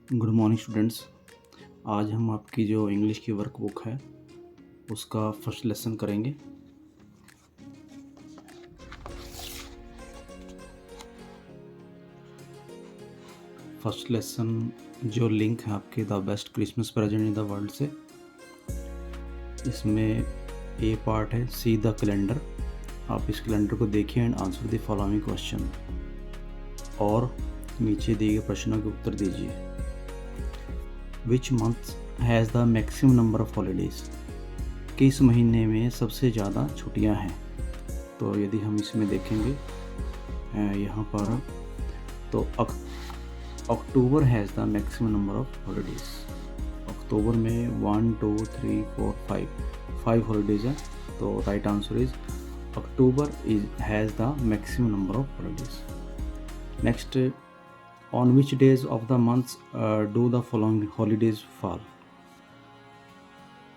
Good morning students. आज हम आपकी जो इंग्लिश की वर्कबुक है उसका फर्स्ट लेसन करेंगे। फर्स्ट लेसन जो लिंक है आपके the best Christmas present in the world से, इसमें ए पार्ट है सी द कैलेंडर। आप इस कैलेंडर को देखिए and answer the following question, और नीचे दिए गए प्रश्नों के उत्तर दीजिए। Which month has the maximum number of holidays? किस महीने में सबसे ज़्यादा छुट्टियां हैं? तो यदि हम इसमें देखेंगे यहाँ पर, तो October has the maximum number of holidays. अक्टूबर में 1 2 3 4 5 हॉलीडेज हैं। तो right answer is October has the maximum number of holidays. Next, on which days of the months do the following holidays fall?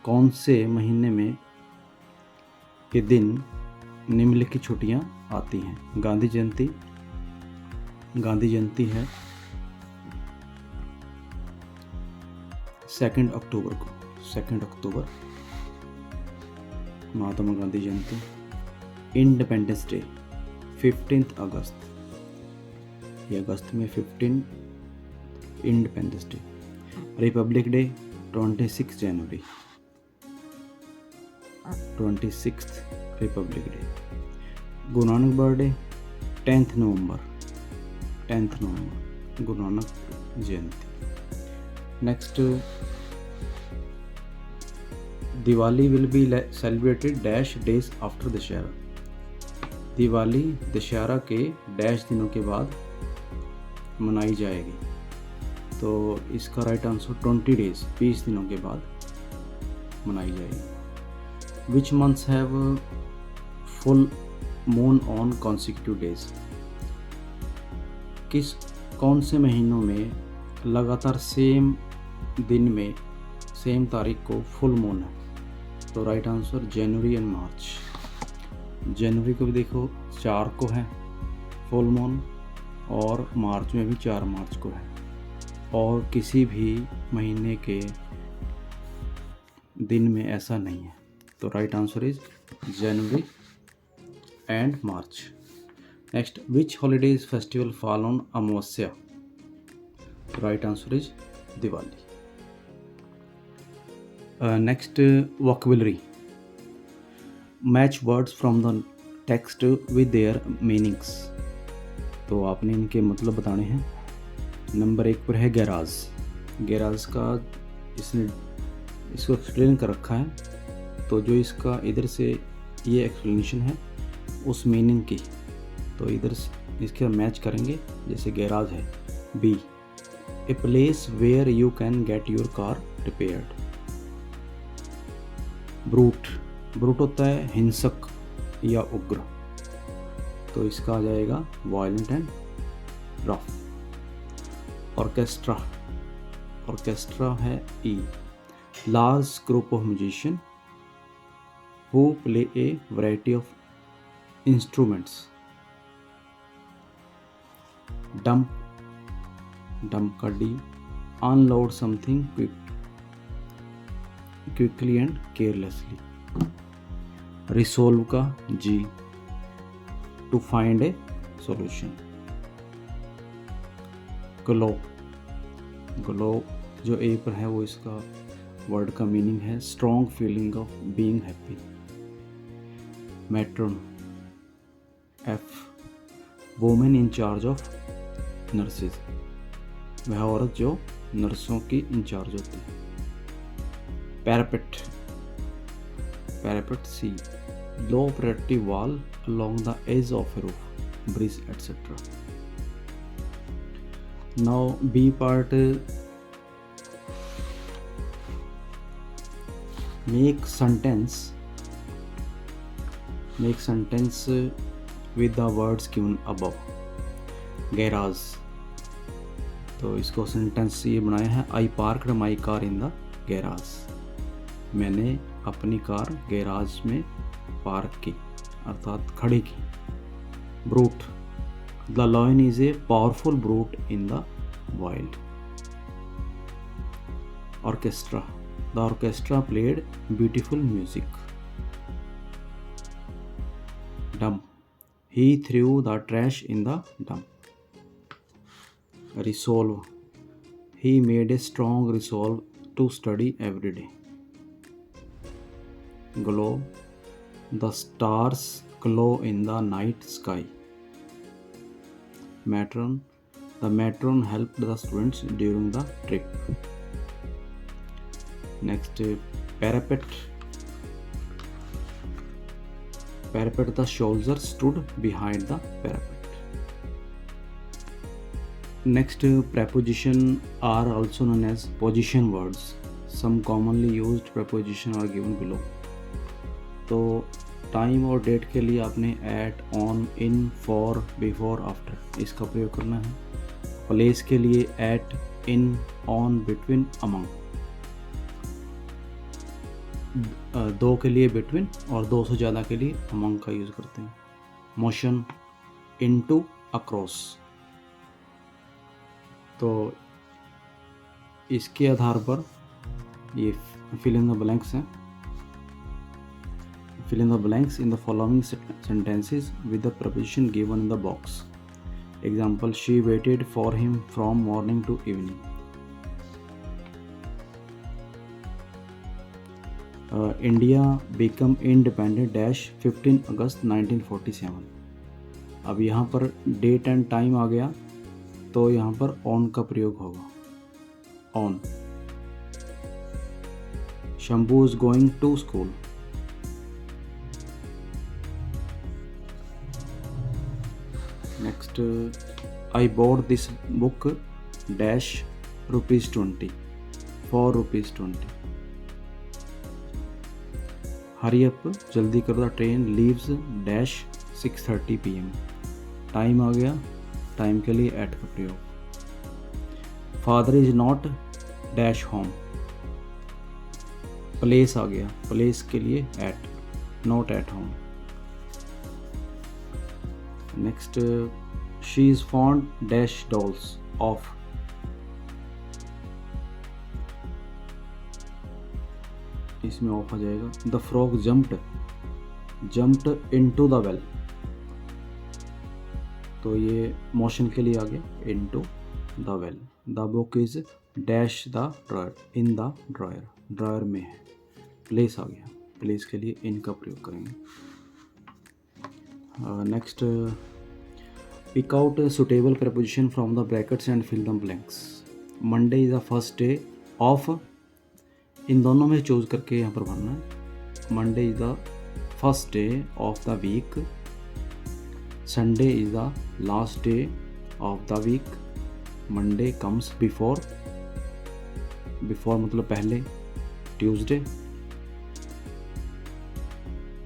कौन से महीने में के दिन निम्नलिखित छुट्टियां आती हैं? गांधी जयंती है 2 अक्टूबर को। 2 अक्टूबर महात्मा गांधी जयंती। इंडिपेंडेंस डे 15 अगस्त, ये अगस्त में 15 इंडिपेंडेंस डे। रिपब्लिक डे 26 जनवरी, 26 republic day. Guru Nanak birthday 10 नवंबर, Guru Nanak Jayanti. Next, Diwali will be celebrated dash days after Dussehra. Diwali Dussehra के डैश दिनों के बाद मनाई जाएगी। तो इसका राइट आंसर 20 डेज, 20 दिनों के बाद मनाई जाएगी। Which months have full moon on consecutive days? कौन से महीनों में लगातार सेम दिन में सेम तारीख को फुल मून है? तो राइट आंसर जनवरी एंड मार्च। जनवरी को भी देखो 4 को है फुल मून, और मार्च में भी 4 मार्च को है। और किसी भी महीने के दिन में ऐसा नहीं है। तो right answer is January and March. Next, which holidays festival fall on Amavasya? Right answer is Diwali. Next, vocabulary. Match words from the text with their meanings. तो आपने इनके मतलब बताने हैं। नंबर 1 पर है गैराज। गैराज का इसको एक्सप्लेन कर रखा है। तो जो इसका इधर से ये एक्सप्लेनेशन है उस मीनिंग की, तो इधर इसके मैच करेंगे। जैसे गैराज है B, a place where you can get your car repaired. Brute होता है हिंसक या उग्र, तो इसका आ जाएगा वायलेंट एंड रफ। ऑर्केस्ट्रा है E, large group of musician who play a variety of instruments. Dump का D, unload something quickly and carelessly. Resolve का G, to find a solution. Glow जो ए पर है वो इसका वर्ड का मीनिंग है strong feeling of being happy. Matron F, women in charge of nurses, वह औरत जो नर्सों की इंचार्ज होती है। Parapet C, low protective wall along the edge of a roof, bridge, etc. Now B part, make sentence with the words given above. Garage, तो इसको sentence ये बनाया है, I parked my car in the garage. मैंने अपनी car garage में park की, अर्थात खड़ी की। Brute, the lion is a powerful brute in the wild. orchestra. The orchestra played beautiful music. Dump. He threw the trash in the dump. Resolve. He made a strong resolve to study every day. Glow. The stars glow in the night sky. Matron. The matron helped the students during the trip. Next, parapet. Parapet. The soldier stood behind the parapet. Next, preposition are also known as position words. Some commonly used preposition are given below. तो time और date के लिए आपने at, on, in, for, before, after इसका प्रयोग करना है. Place के लिए at, in, on, between, among. दो के लिए बिटवीन और दो से ज़्यादा के लिए अमंग का यूज़ करते हैं. Motion, into, across. तो इसके आधार पर ये फिल इन द ब्लैंक्स हैं. Fill in the blanks in the following sentences with the preposition given in the box. Example, she waited for him from morning to evening. India became independent dash 15 अगस्त 1947. अब यहाँ पर date and time आ गया तो यहाँ पर on का प्रयोग होगा. On. Shambhu is going to school. Next, I bought this book dash ₹20 for ₹20. Hurry up, जल्दी करो. The train leaves dash 6:30 PM. Time आ गया, टाइम के लिए एट का प्रयोग. Father is not dash home. Place आ गया, प्लेस के लिए at, not at home. Next, she is fond dash dolls of. इसमें ऑफ आ जाएगा. The frog jumped into the well. तो ये मोशन के लिए आ गया, into the well. The book is dash the drawer, in the drawer. Dryer में है. प्लेस आ गया, प्लेस के लिए इन का प्रयोग करेंगे. Next, pick out a suitable preposition from the brackets and fill the blanks. Monday is the first day of. इन दोनों में चूज करके यहाँ पर भरना है. Monday is the first day of the week. Sunday is the last day of the week. Monday comes before. Before मतलब पहले. Tuesday.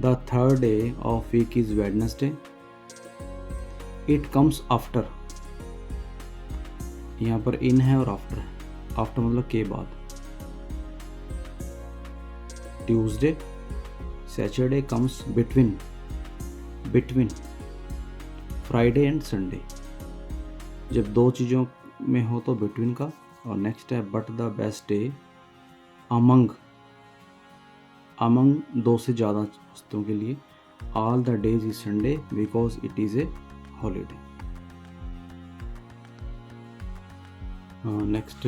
The third day of week is Wednesday. It comes after. यहाँ पर in है और after है. After मतलब के बाद. Tuesday. Saturday comes between. Friday and Sunday. जब दो चीज़ों में हो तो between का. और next है but the best day among दो से ज़्यादा वस्तुओं के लिए. All the days is Sunday because it is a holiday. Next,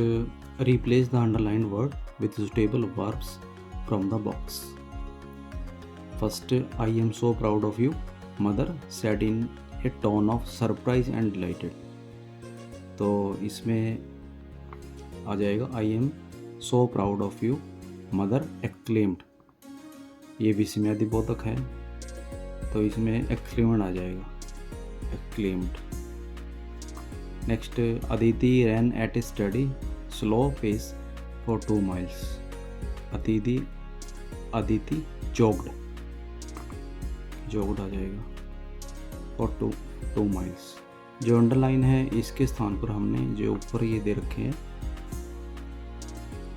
replace the underlined word with suitable verbs from the box. First, I am so proud of you, mother said in a tone of surprise and delighted. तो इसमें आ जाएगा I am so proud of you, mother exclaimed. ये विस्मयादि बोधक है तो इसमें एक्सक्लेमेंट आ जाएगा, exclaimed. Next, Aditi ran at a steady slow pace for 2 miles. Aditi jogged आ जाएगा फॉर 2 miles. जो अंडरलाइन है इसके स्थान पर हमने जो ऊपर ये दे रखे हैं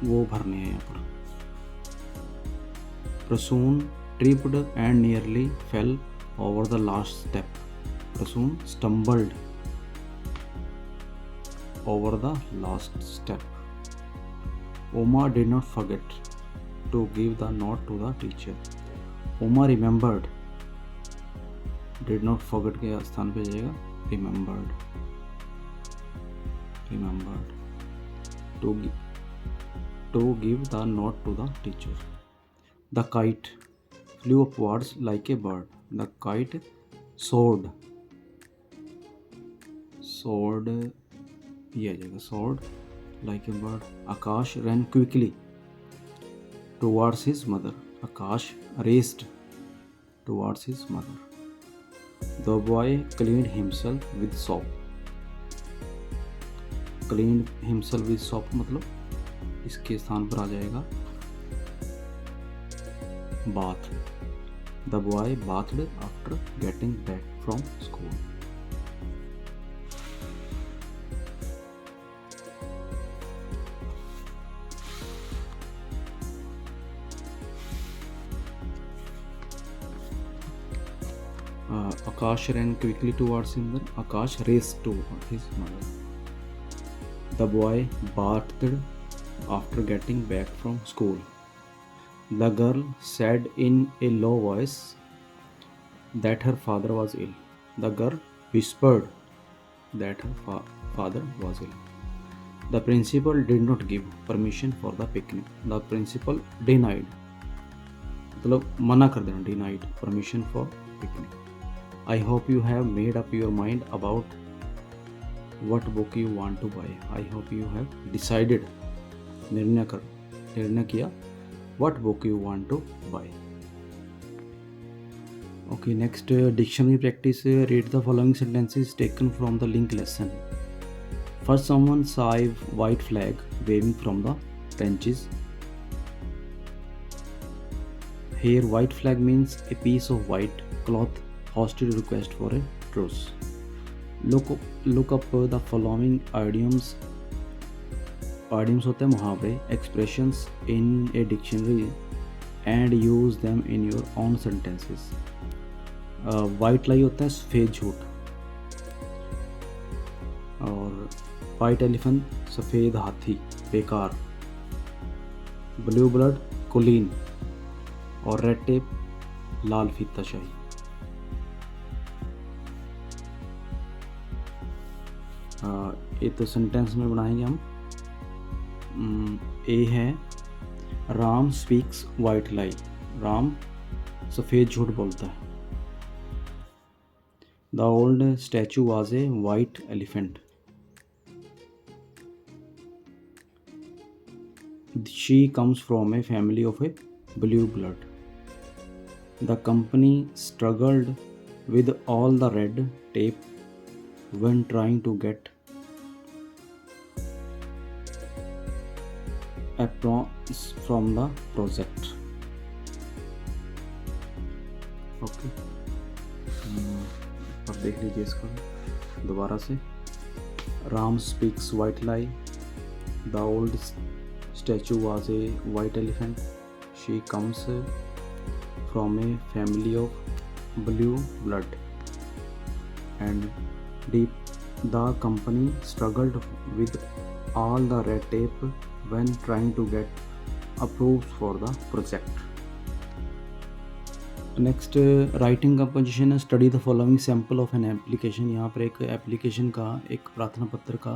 वो भरने हैं यहाँ पर. Prasoon tripped and nearly fell over the last step. Prasoon stumbled over the last step. Oma did not forget to give the note to the teacher. Oma remembered. Did not forget के स्थान पे जाएगा remembered. To give the note to the teacher. The kite flew upwards like a bird. The kite soared. ये आ जाएगा soared like a bird. Akash ran quickly towards his mother. Akash raced towards his mother. The boy cleaned himself with soap. Cleaned himself with soap मतलब इसके स्थान पर आ जाएगा bath. The boy bathed after getting back from school. Akash ran quickly towards his mother. Akash raced toward his mother. The boy bathed after getting back from school. The girl said in a low voice that her father was ill. The girl whispered that her father was ill. The principal did not give permission for the picnic. The principal denied मतलब मना कर देना denied permission for picnic. I hope you have made up your mind about what book you want to buy. I hope you have decided निर्णय किया what book you want to buy. Okay, next dictionary practice. Read the following sentences taken from the link lesson. First, someone saw a white flag waving from the benches. Here, white flag means a piece of white cloth hosted request for a truce. Look up the following idioms. Idioms होते हैं मुहावरे, expressions in a dictionary and use them in your own sentences. White lie होता है सफ़ेद झूठ, और white elephant सफ़ेद हाथी बेकार, blue blood कुलीन, और रेड टेप लाल फीता शाही. ये तो सेंटेंस में बनाएंगे हम. ए है राम स्पीक्स वाइट लाई. राम सफ़ेद झूठ बोलता है. The old statue was a white elephant. She comes from a family of A blue blood. The company struggled with all the red tape when trying to get applause from the project. Okay, अब देख लीजिए इसका दोबारा से. Ram speaks white lie. The old statue was a white elephant. She comes from a family of blue blood, and the company struggled with all the red tape when trying to get approved for the project. Next, writing composition है. Study the following sample of an application. यहाँ पर एक application का, एक प्रार्थना पत्र का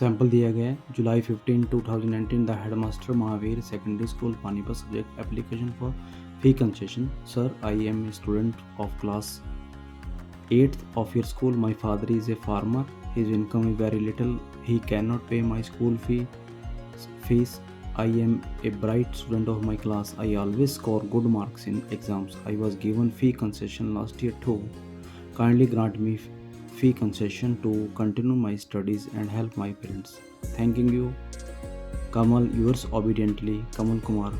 sample दिया गया है. जुलाई 15, 2019. The headmaster Mahavir secondary school Panipat. Subject application for fee concession. Sir, I am a student of class 8th of your school. My father is a farmer. His income is very little. He cannot pay my school fees. I am a bright student of my class. I always score good marks in exams. I was given fee concession last year too. Kindly grant me fee concession to continue my studies and help my parents. Thanking you, Kamal. Yours obediently, Kamal Kumar.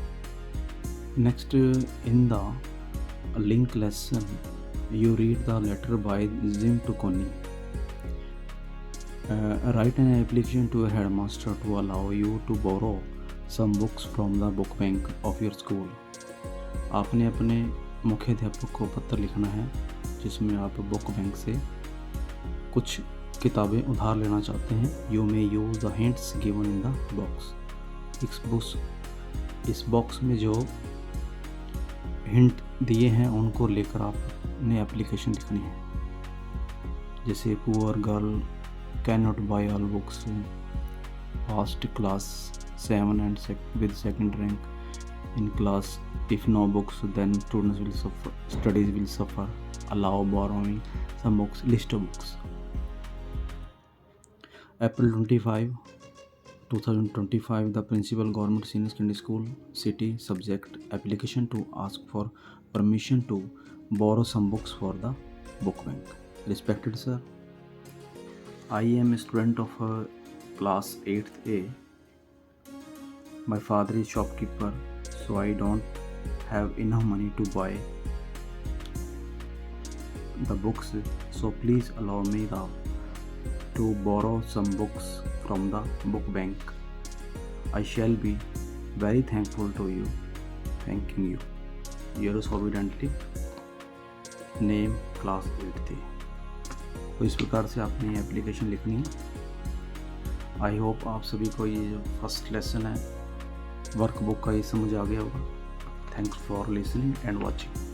Next, in the link lesson, you read the letter by Jim to Connie. Write an application to your headmaster to allow you to borrow some books from the book bank of your school. आपने अपने मुख्याध्यापक को पत्र लिखना है जिसमें आप book bank से कुछ किताबें उधार लेना चाहते हैं, you may use the hints given in the box. इस बॉक्स में जो हिंट दिए हैं उनको लेकर आपने एप्लीकेशन लिखनी है। जैसे poor girl can not buy all books, first class 7 and with second rank in class, if no books then students will suffer, studies will suffer, allow borrowing some books, list of books. April 25, 2025, the principal government senior secondary school city subject application to ask for permission to borrow some books for the book bank. Respected sir, I am a student of class 8th A. My father is shopkeeper, so I don't have enough money to buy the books, so please allow me to borrow some books from the book bank. I shall be very thankful to you. Thanking you. Yours obediently, name class 8th A. तो इस प्रकार से आपने application लिखनी है। I hope आप सभी को ये जो फर्स्ट लेसन है वर्कबुक का ये समझ आ गया होगा। Thanks for listening and watching.